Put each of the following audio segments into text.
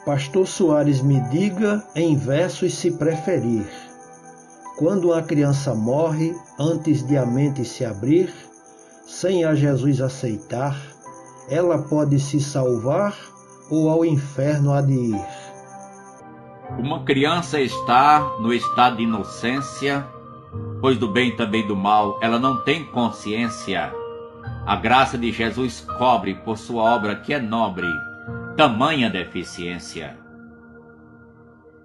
Pastor Soares me diga em versos se preferir. Quando uma criança morre, antes de a mente se abrir, sem a Jesus aceitar, ela pode se salvar ou ao inferno há de ir? Uma criança está no estado de inocência, pois do bem e também do mal ela não tem consciência. A graça de Jesus cobre por sua obra que é nobre tamanha deficiência.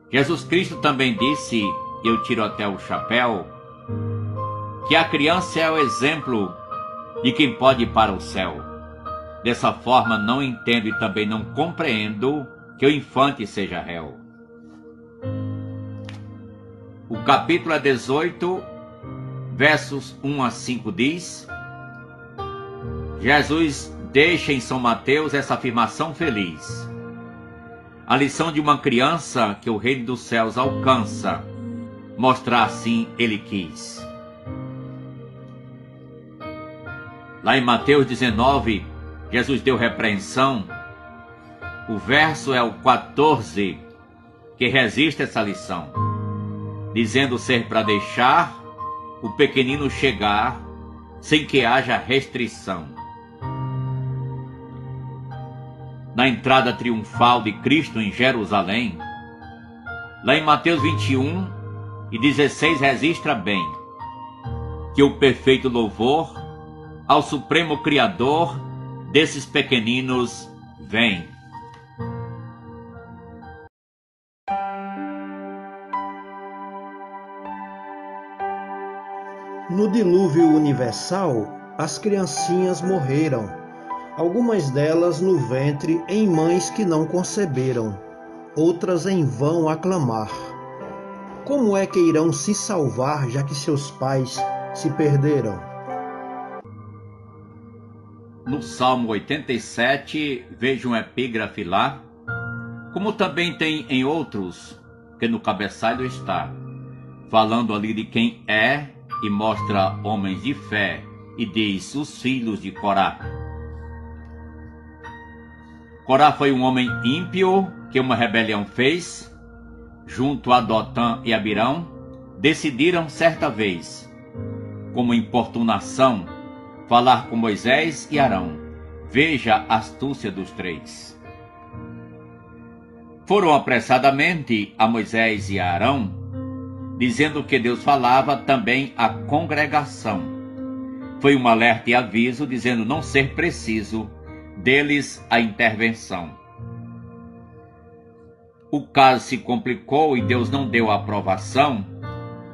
Jesus Cristo também disse, eu tiro até o chapéu, que a criança é o exemplo de quem pode ir para o céu. Dessa forma não entendo e também não compreendo que o infante seja réu. O capítulo 18, versos 1 a 5 diz: Jesus deixa em São Mateus essa afirmação feliz. A lição de uma criança que o reino dos céus alcança, mostrar assim ele quis. Lá em Mateus 19, Jesus deu repreensão. O verso é o 14, que resiste essa lição, dizendo ser para deixar o pequenino chegar sem que haja restrição. Na entrada triunfal de Cristo em Jerusalém, lá em Mateus 21 e 16 registra bem que o perfeito louvor ao supremo Criador desses pequeninos vem. No dilúvio universal, as criancinhas morreram. Algumas delas no ventre em mães que não conceberam, outras em vão a clamar. Como é que irão se salvar, já que seus pais se perderam? No Salmo 87, vejo um epígrafe lá, como também tem em outros, que no cabeçalho está, falando ali de quem é e mostra homens de fé, e diz os filhos de Corá. Corá foi um homem ímpio que uma rebelião fez. Junto a Dotã e Abirão, decidiram certa vez, como importunação, falar com Moisés e Arão. Veja a astúcia dos três. Foram apressadamente a Moisés e a Arão, dizendo que Deus falava também à congregação. Foi um alerta e aviso, dizendo não ser preciso deles a intervenção. O caso se complicou e Deus não deu aprovação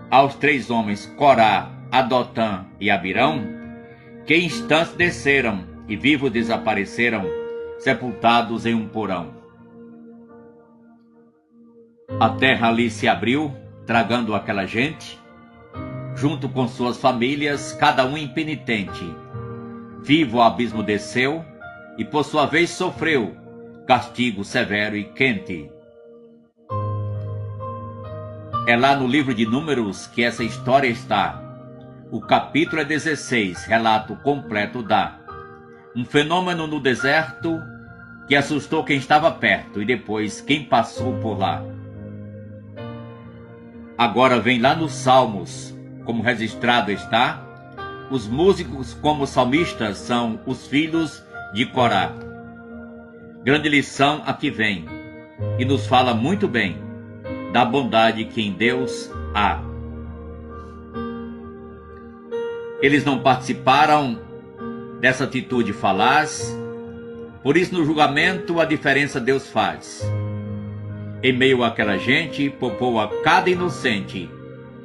aos três homens, Corá, Adotã e Abirão, que em instantes desceram e vivos desapareceram, sepultados em um porão. A terra ali se abriu, tragando aquela gente, junto com suas famílias, cada um impenitente. Vivo o abismo desceu e por sua vez sofreu castigo severo e quente. É lá no livro de Números que essa história está. O capítulo é 16, relato completo dá. Um fenômeno no deserto que assustou quem estava perto e depois quem passou por lá. Agora vem lá nos Salmos, como registrado está, os músicos como salmistas são os filhos de Corá. Grande lição aqui vem, e nos fala muito bem da bondade que em Deus há. Eles não participaram dessa atitude falaz, por isso no julgamento a diferença Deus faz. Em meio àquela gente, poupou a cada inocente,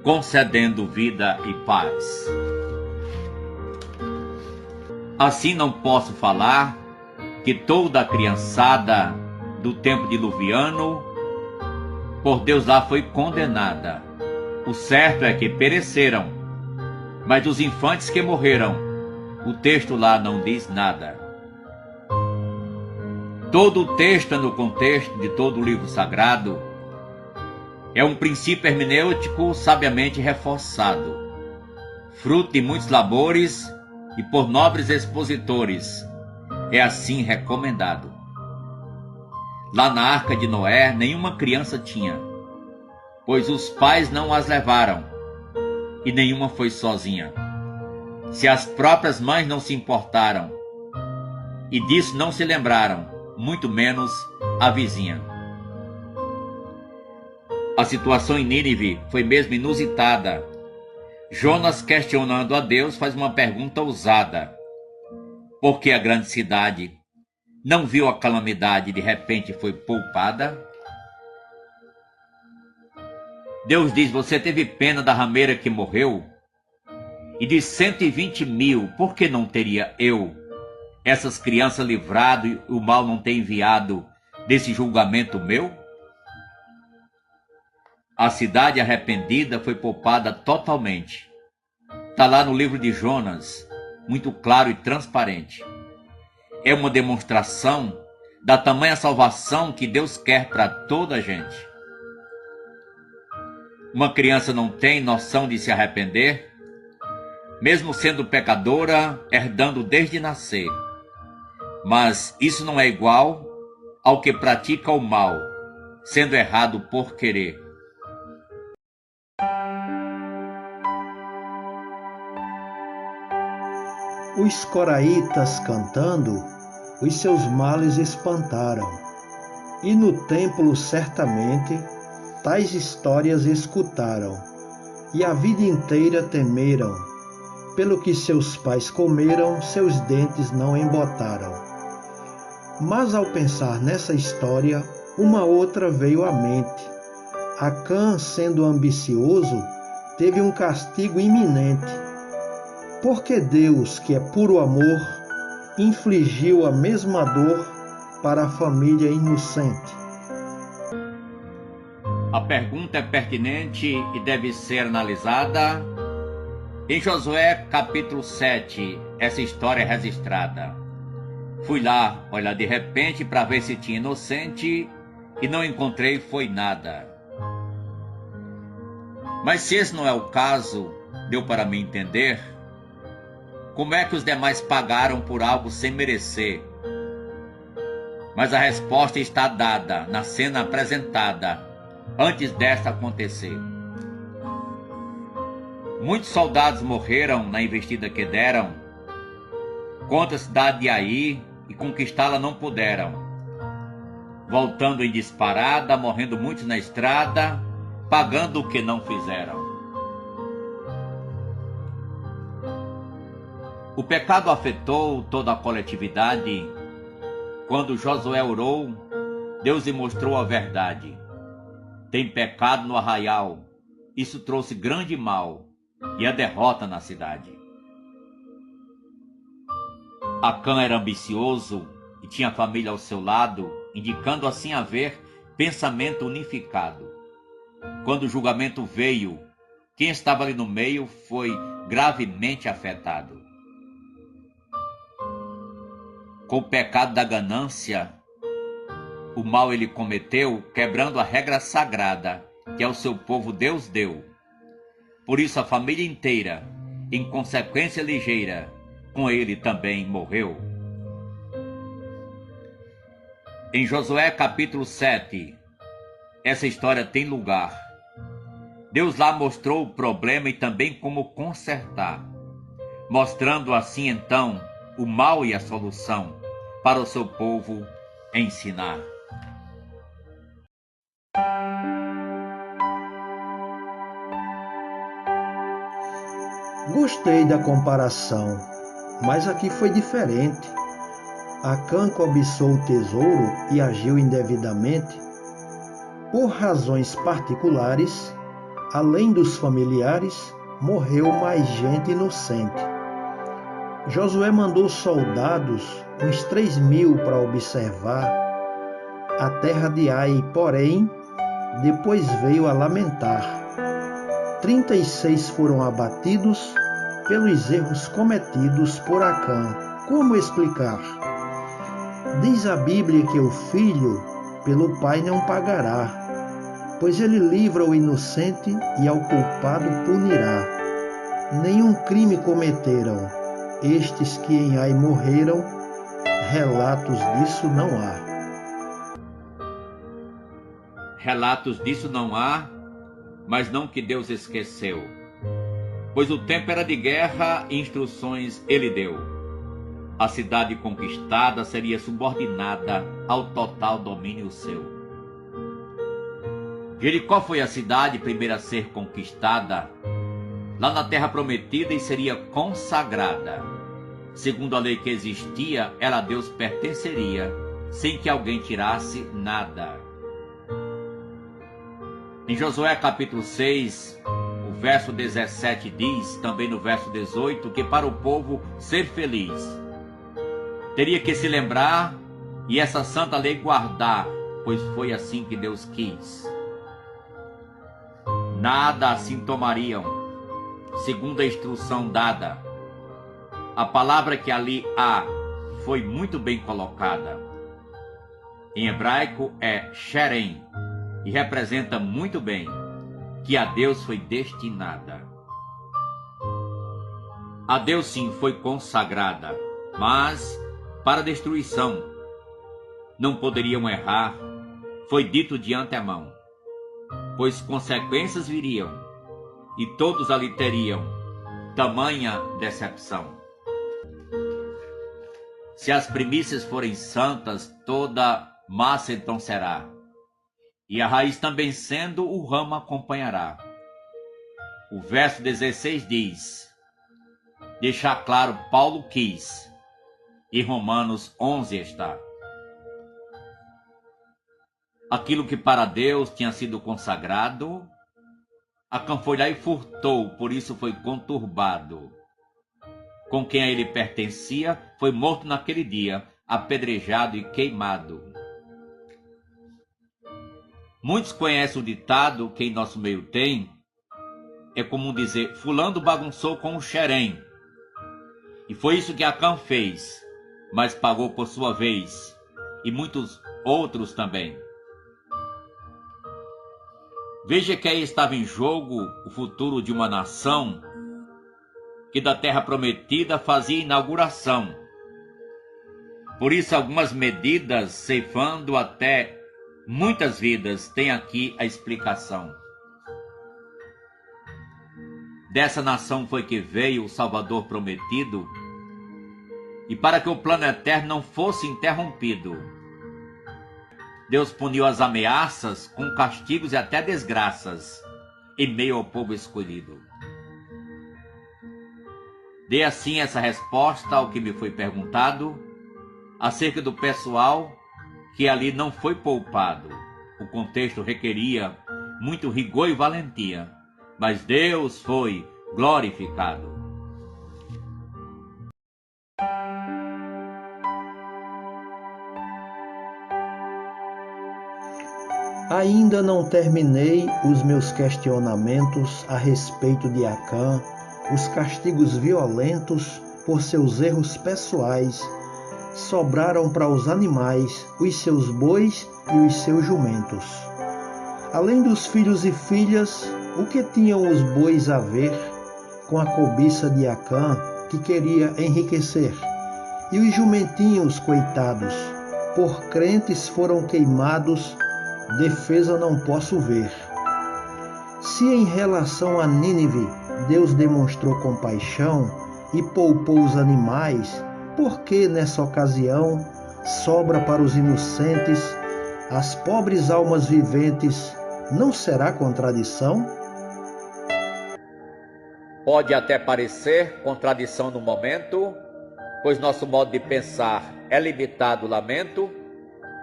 concedendo vida e paz. Assim não posso falar que toda a criançada do tempo diluviano, por Deus lá foi condenada. O certo é que pereceram, mas dos infantes que morreram, o texto lá não diz nada. Todo o texto é no contexto de todo o livro sagrado. É um princípio hermenêutico sabiamente reforçado, fruto de muitos labores e por nobres expositores. É assim recomendado. Lá na arca de Noé, nenhuma criança tinha, pois os pais não as levaram, e nenhuma foi sozinha. Se as próprias mães não se importaram, e disso não se lembraram, muito menos a vizinha. A situação em Nínive foi mesmo inusitada. Jonas, questionando a Deus, faz uma pergunta ousada. Por que a grande cidade não viu a calamidade e de repente foi poupada? Deus diz, você teve pena da rameira que morreu? E de 120.000, por que não teria eu, essas crianças livrado e o mal não ter enviado desse julgamento meu? A cidade arrependida foi poupada totalmente. Está lá no livro de Jonas, muito claro e transparente. É uma demonstração da tamanha salvação que Deus quer para toda a gente. Uma criança não tem noção de se arrepender, mesmo sendo pecadora, herdando desde nascer. Mas isso não é igual ao que pratica o mal, sendo errado por querer. Os coraitas cantando, os seus males espantaram, e no templo certamente tais histórias escutaram, e a vida inteira temeram, pelo que seus pais comeram, seus dentes não embotaram. Mas ao pensar nessa história, uma outra veio à mente. Acã, sendo ambicioso, teve um castigo iminente. Porque Deus, que é puro amor, infligiu a mesma dor para a família inocente? A pergunta é pertinente e deve ser analisada. Em Josué capítulo 7, essa história é registrada. Fui lá, olhar de repente para ver se tinha inocente e não encontrei foi nada. Mas se esse não é o caso, deu para me entender. Como é que os demais pagaram por algo sem merecer? Mas a resposta está dada na cena apresentada, antes desta acontecer. Muitos soldados morreram na investida que deram contra a cidade de Ai e conquistá-la não puderam. Voltando em disparada, morrendo muitos na estrada, pagando o que não fizeram. O pecado afetou toda a coletividade. Quando Josué orou, Deus lhe mostrou a verdade. Tem pecado no arraial. Isso trouxe grande mal e a derrota na cidade. Acã era ambicioso e tinha a família ao seu lado, indicando assim haver pensamento unificado. Quando o julgamento veio, quem estava ali no meio foi gravemente afetado. Com o pecado da ganância, o mal ele cometeu, quebrando a regra sagrada que ao seu povo Deus deu. Por isso a família inteira, em consequência ligeira, com ele também morreu. Em Josué capítulo 7, essa história tem lugar. Deus lá mostrou o problema e também como consertar, mostrando assim então o mal e a solução para o seu povo ensinar. Gostei da comparação, mas aqui foi diferente. Acã cobiçou o tesouro e agiu indevidamente. Por razões particulares, além dos familiares, morreu mais gente inocente. Josué mandou soldados, uns 3.000, para observar a terra de Ai, porém, depois veio a lamentar. 36 foram abatidos pelos erros cometidos por Acã. Como explicar? Diz a Bíblia que o filho pelo pai não pagará, pois ele livra o inocente e ao culpado punirá. Nenhum crime cometeram estes que em Ai morreram, relatos disso não há. Relatos disso não há, mas não que Deus esqueceu, pois o tempo era de guerra e instruções ele deu. A cidade conquistada seria subordinada ao total domínio seu. Jericó foi a cidade primeira a ser conquistada lá na terra prometida e seria consagrada. Segundo a lei que existia, ela a Deus pertenceria, sem que alguém tirasse nada. Em Josué capítulo 6, o verso 17 diz, também no verso 18, que para o povo ser feliz, teria que se lembrar e essa santa lei guardar, pois foi assim que Deus quis. Nada assim tomariam, segundo a instrução dada. A palavra que ali há foi muito bem colocada. Em hebraico é Sherem, e representa muito bem que a Deus foi destinada. A Deus sim foi consagrada, mas para destruição. Não poderiam errar, foi dito de antemão, pois consequências viriam, e todos ali teriam tamanha decepção. Se as primícias forem santas, toda massa então será, e a raiz também sendo, o ramo acompanhará. O verso 16 diz, deixar claro, Paulo quis, e Romanos 11 está. Aquilo que para Deus tinha sido consagrado, Acã foi lá e furtou, por isso foi conturbado. Com quem a ele pertencia, foi morto naquele dia, apedrejado e queimado. Muitos conhecem o ditado que em nosso meio tem, é comum dizer, fulano bagunçou com o Xerém. E foi isso que Acã fez, mas pagou por sua vez, e muitos outros também. Veja que aí estava em jogo o futuro de uma nação que da terra prometida fazia inauguração. Por isso algumas medidas, ceifando até muitas vidas, tem aqui a explicação. Dessa nação foi que veio o Salvador prometido, e para que o plano eterno não fosse interrompido, Deus puniu as ameaças com castigos e até desgraças em meio ao povo escolhido. Dei assim essa resposta ao que me foi perguntado acerca do pessoal que ali não foi poupado. O contexto requeria muito rigor e valentia, mas Deus foi glorificado. Ainda não terminei os meus questionamentos a respeito de Acã, os castigos violentos por seus erros pessoais sobraram para os animais, os seus bois e os seus jumentos. Além dos filhos e filhas, o que tinham os bois a ver com a cobiça de Acã, que queria enriquecer? E os jumentinhos, coitados, por crentes foram queimados, defesa não posso ver. Se em relação a Nínive Deus demonstrou compaixão e poupou os animais, por que nessa ocasião sobra para os inocentes, as pobres almas viventes? Não será contradição? Pode até parecer contradição no momento, pois nosso modo de pensar é limitado, lamento,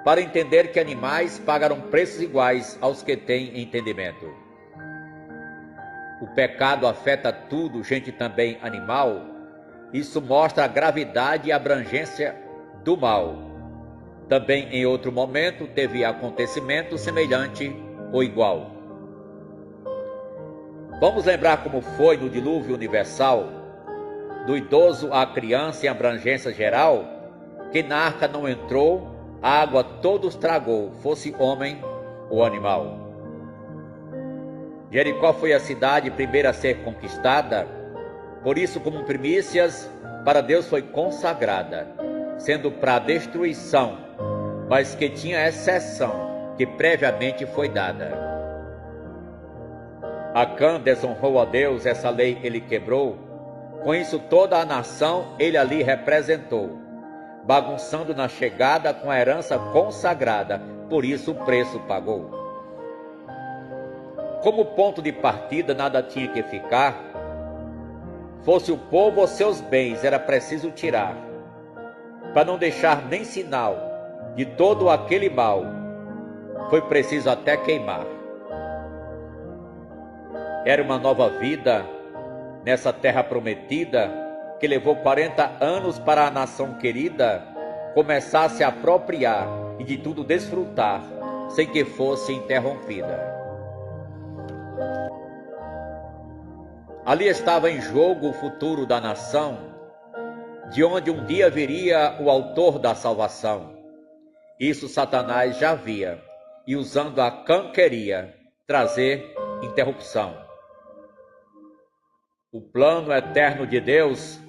para entender que animais pagaram preços iguais aos que têm entendimento. O pecado afeta tudo, gente também animal. Isso mostra a gravidade e abrangência do mal. Também em outro momento teve acontecimento semelhante ou igual. Vamos lembrar como foi no dilúvio universal, do idoso à criança em abrangência geral, que na arca não entrou, a água todos tragou, fosse homem ou animal. Jericó foi a cidade primeira a ser conquistada, por isso como primícias para Deus foi consagrada, sendo para destruição, mas que tinha exceção, que previamente foi dada. Acã desonrou a Deus, essa lei ele quebrou. Com isso toda a nação ele ali representou, bagunçando na chegada com a herança consagrada, por isso o preço pagou. Como ponto de partida nada tinha que ficar, fosse o povo ou seus bens, era preciso tirar, para não deixar nem sinal de todo aquele mal, foi preciso até queimar. Era uma nova vida nessa terra prometida, que levou 40 anos para a nação querida começar a se apropriar e de tudo desfrutar, sem que fosse interrompida. Ali estava em jogo o futuro da nação, de onde um dia viria o autor da salvação. Isso Satanás já via, e usando Acã queria trazer interrupção. O plano eterno de Deus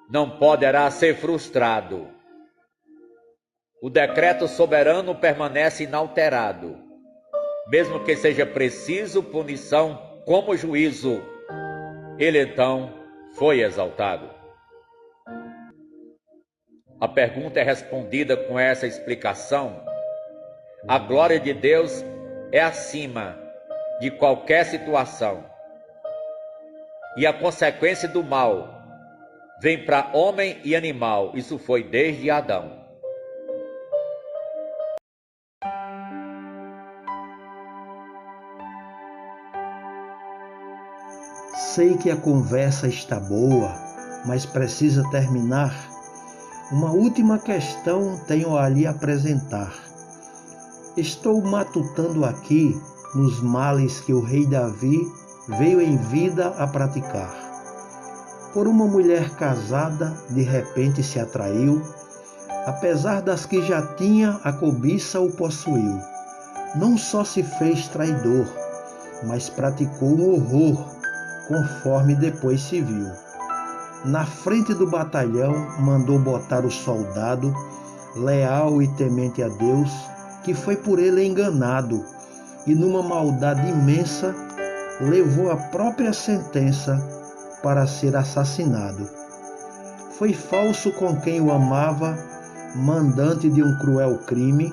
não poderá ser frustrado. O decreto soberano permanece inalterado, mesmo que seja preciso punição como juízo. Ele então foi exaltado. A pergunta é respondida com essa explicação. A glória de Deus é acima de qualquer situação. E a consequência do mal vem para homem e animal. Isso foi desde Adão. Sei que a conversa está boa, mas precisa terminar. Uma última questão tenho a lhe apresentar. Estou matutando aqui nos males que o rei Davi veio em vida a praticar. Por uma mulher casada, de repente se atraiu, apesar das que já tinha, a cobiça o possuiu. Não só se fez traidor, mas praticou um horror, conforme depois se viu. Na frente do batalhão, mandou botar o soldado, leal e temente a Deus, que foi por ele enganado, e numa maldade imensa, levou a própria sentença para ser assassinado. Foi falso com quem o amava, mandante de um cruel crime,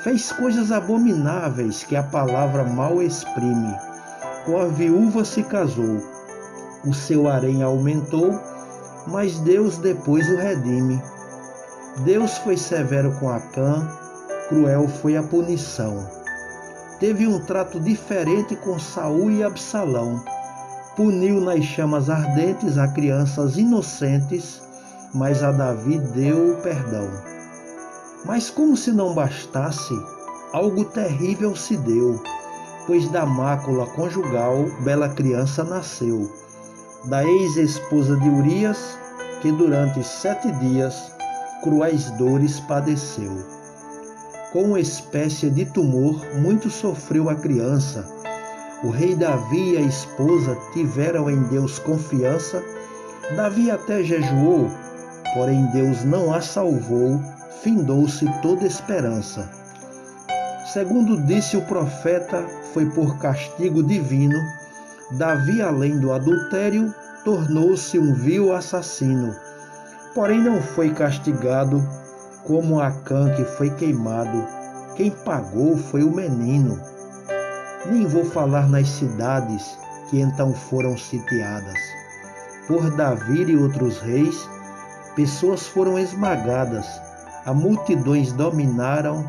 fez coisas abomináveis que a palavra mal exprime. Com a viúva se casou, o seu harém aumentou, mas Deus depois o redime. Deus foi severo com Acã, cruel foi a punição. Teve um trato diferente com Saul e Absalão. Puniu nas chamas ardentes a crianças inocentes, mas a Davi deu o perdão. Mas como se não bastasse, algo terrível se deu, pois da mácula conjugal bela criança nasceu, da ex-esposa de Urias, que durante 7 dias cruéis dores padeceu. Com uma espécie de tumor, muito sofreu a criança. O rei Davi e a esposa tiveram em Deus confiança. Davi até jejuou, porém Deus não a salvou, findou-se toda esperança. Segundo disse o profeta, foi por castigo divino. Davi, além do adultério, tornou-se um vil assassino. Porém não foi castigado como Acã, que foi queimado. Quem pagou foi o menino. Nem vou falar nas cidades que então foram sitiadas. Por Davi e outros reis, pessoas foram esmagadas, a multidões dominaram,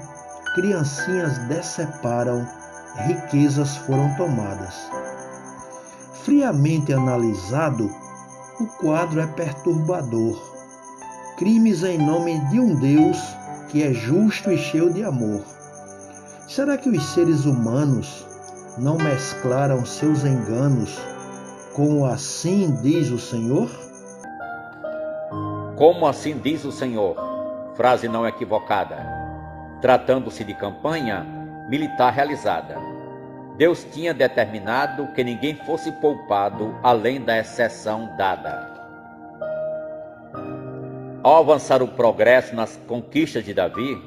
criancinhas deceparam, riquezas foram tomadas. Friamente analisado, o quadro é perturbador. Crimes em nome de um Deus que é justo e cheio de amor. Será que os seres humanos não mesclaram seus enganos com o assim diz o Senhor? Como assim diz o Senhor? Frase não equivocada. Tratando-se de campanha militar realizada, Deus tinha determinado que ninguém fosse poupado além da exceção dada. Ao avançar o progresso nas conquistas de Davi,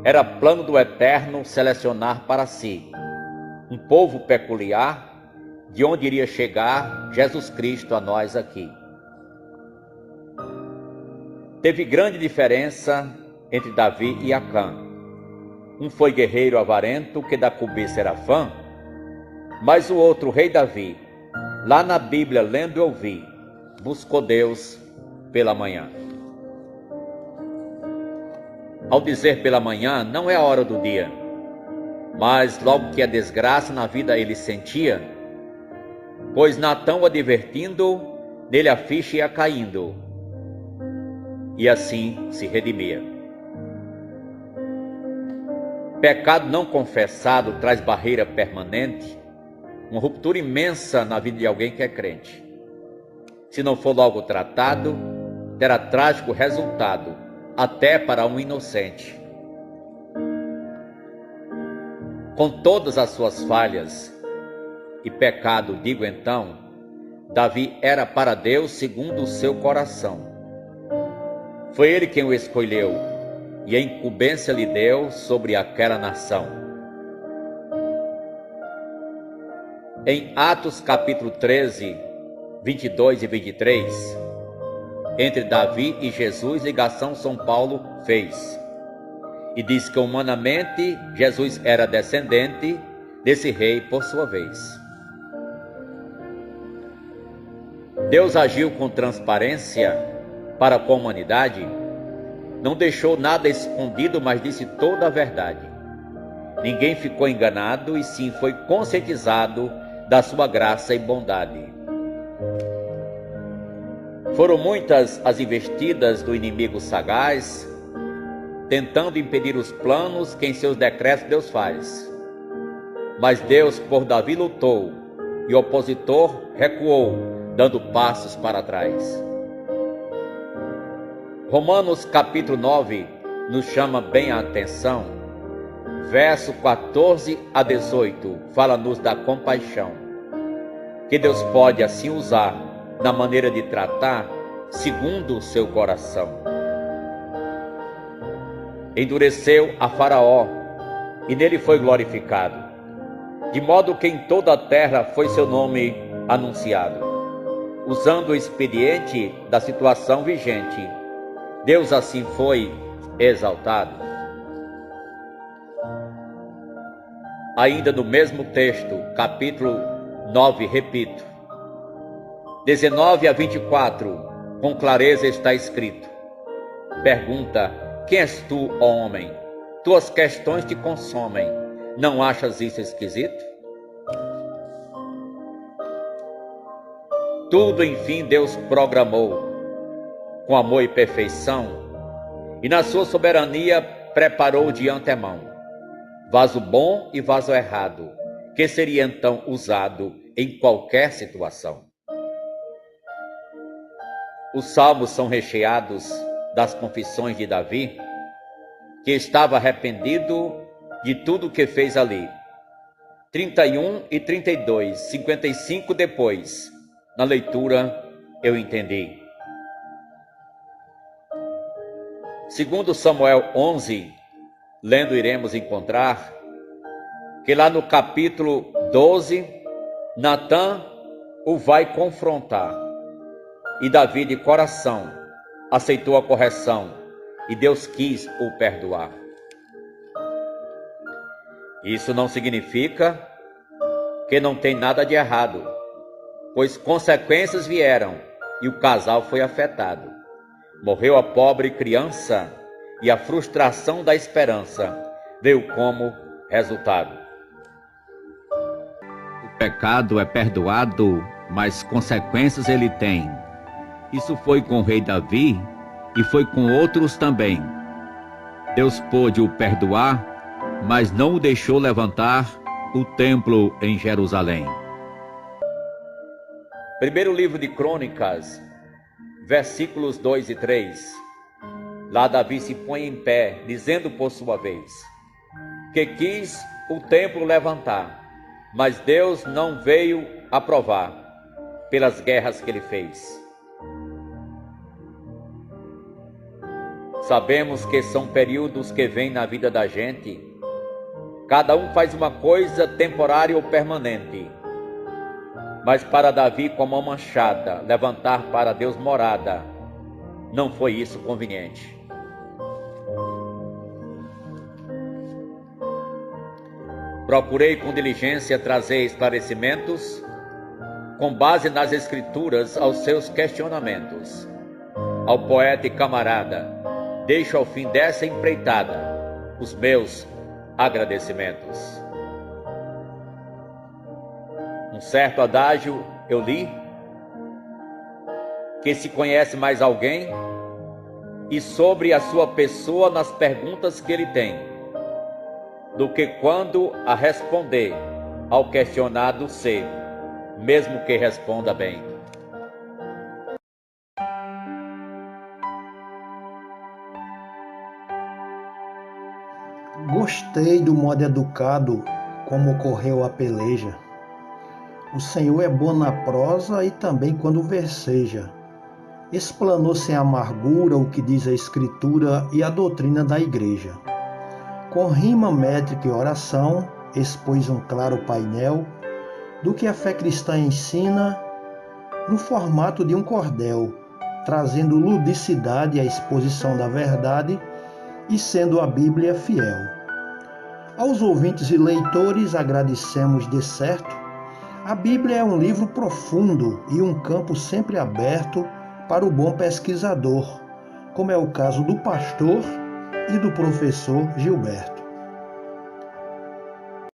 Era plano do Eterno selecionar para si um povo peculiar, de onde iria chegar Jesus Cristo a nós aqui. Teve grande diferença entre Davi e Acã. Um foi guerreiro avarento, que da cobiça era fã, mas o outro, o rei Davi, lá na Bíblia, lendo eu vi, buscou Deus pela manhã. Ao dizer pela manhã, não é a hora do dia, mas logo que a desgraça na vida ele sentia, pois Natã o advertindo, nele a ficha ia caindo, e assim se redimia. Pecado não confessado traz barreira permanente, uma ruptura imensa na vida de alguém que é crente. Se não for logo tratado, terá trágico resultado, até para um inocente. Com todas as suas falhas e pecado, digo então, Davi era para Deus segundo o seu coração. Foi ele quem o escolheu, e a incumbência lhe deu sobre aquela nação. Em Atos capítulo 13, 22 e 23, entre Davi e Jesus, ligação São Paulo fez. E diz que humanamente Jesus era descendente desse rei por sua vez. Deus agiu com transparência para com a humanidade, não deixou nada escondido, mas disse toda a verdade. Ninguém ficou enganado, e sim foi conscientizado da sua graça e bondade. Foram muitas as investidas do inimigo sagaz, tentando impedir os planos que em seus decretos Deus faz. Mas Deus por Davi lutou, e o opositor recuou, dando passos para trás. Romanos capítulo 9 nos chama bem a atenção. Verso 14 a 18 fala-nos da compaixão, que Deus pode assim usar na maneira de tratar segundo o seu coração. Endureceu a Faraó, e nele foi glorificado, de modo que em toda a terra foi seu nome anunciado. Usando o expediente da situação vigente, Deus assim foi exaltado. Ainda no mesmo texto, capítulo 9, repito, 19 a 24, com clareza está escrito. Pergunta: quem és tu, ó homem? Tuas questões te consomem. Não achas isso esquisito? Tudo, enfim, Deus programou com amor e perfeição, e na sua soberania preparou de antemão vaso bom e vaso errado, que seria então usado em qualquer situação. Os salmos são recheados das confissões de Davi, que estava arrependido de tudo o que fez ali. 31 e 32, 55 depois, na leitura eu entendi. Segundo Samuel 11, lendo iremos encontrar que lá no capítulo 12, Natã o vai confrontar, e Davi de coração aceitou a correção, e Deus quis o perdoar. Isso não significa que não tem nada de errado, pois consequências vieram e o casal foi afetado. Morreu a pobre criança e a frustração da esperança veio como resultado. O pecado é perdoado, mas consequências ele tem. Isso foi com o rei Davi e foi com outros também. Deus pôde o perdoar, mas não o deixou levantar o templo em Jerusalém. Primeiro livro de Crônicas, versículos 2 e 3. Lá Davi se põe em pé, dizendo por sua vez, que quis o templo levantar, mas Deus não veio aprovar pelas guerras que ele fez. Sabemos que são períodos que vêm na vida da gente. Cada um faz uma coisa temporária ou permanente. Mas para Davi, com a mão manchada, levantar para Deus morada, não foi isso conveniente. Procurei com diligência trazer esclarecimentos com base nas Escrituras aos seus questionamentos. Ao poeta e camarada, deixo ao fim dessa empreitada os meus agradecimentos. Um certo adágio eu li, que se conhece mais alguém, e sobre a sua pessoa nas perguntas que ele tem, do que quando a responder ao questionado ser, mesmo que responda bem. Gostei do modo educado como ocorreu a peleja. O Senhor é bom na prosa e também quando verseja. Explanou sem amargura o que diz a Escritura e a doutrina da Igreja. Com rima, métrica e oração, expôs um claro painel do que a fé cristã ensina no formato de um cordel, trazendo ludicidade à exposição da verdade e sendo a Bíblia fiel. Aos ouvintes e leitores agradecemos de certo. A Bíblia é um livro profundo e um campo sempre aberto para o bom pesquisador, como é o caso do pastor e do professor Gilberto.